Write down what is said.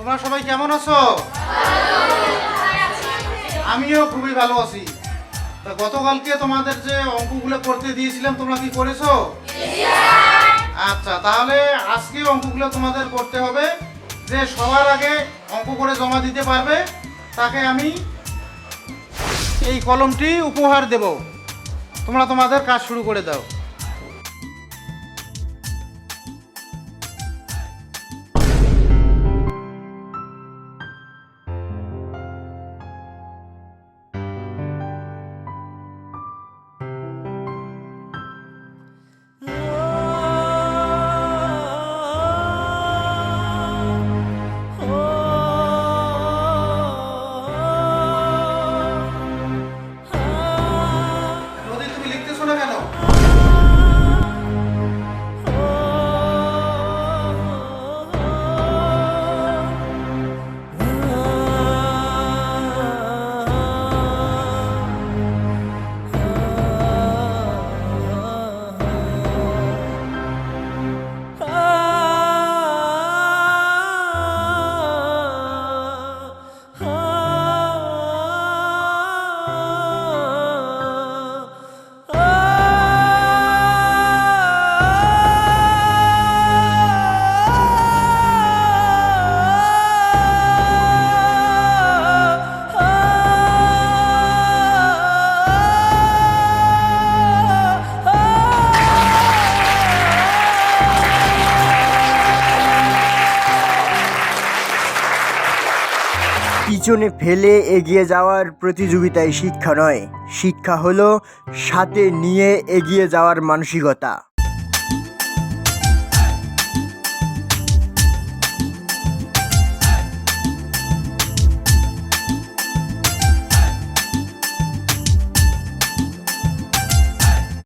তোমরা সবাই কেমন আছো? আমিও খুবই ভালো আছি। তো গতকালকে তোমাদের যে অঙ্কগুলো করতে দিয়েছিলাম তোমরা কি করেছো? আচ্ছা, তাহলে আজকে অঙ্কগুলো তোমাদের করতে হবে। যে সবার আগে অঙ্ক করে জমা দিতে পারবে তাকে আমি এই কলমটি উপহার দেব। তোমরা তোমাদের কাজ শুরু করে দাও। নদী, তুমি লিখতেছো না কেন? পিছনে ফেলে এগিয়ে যাওয়ার প্রতিযোগিতায় শিক্ষা নয়, শিক্ষা হলো সাথে নিয়ে এগিয়ে যাওয়ার মানসিকতা।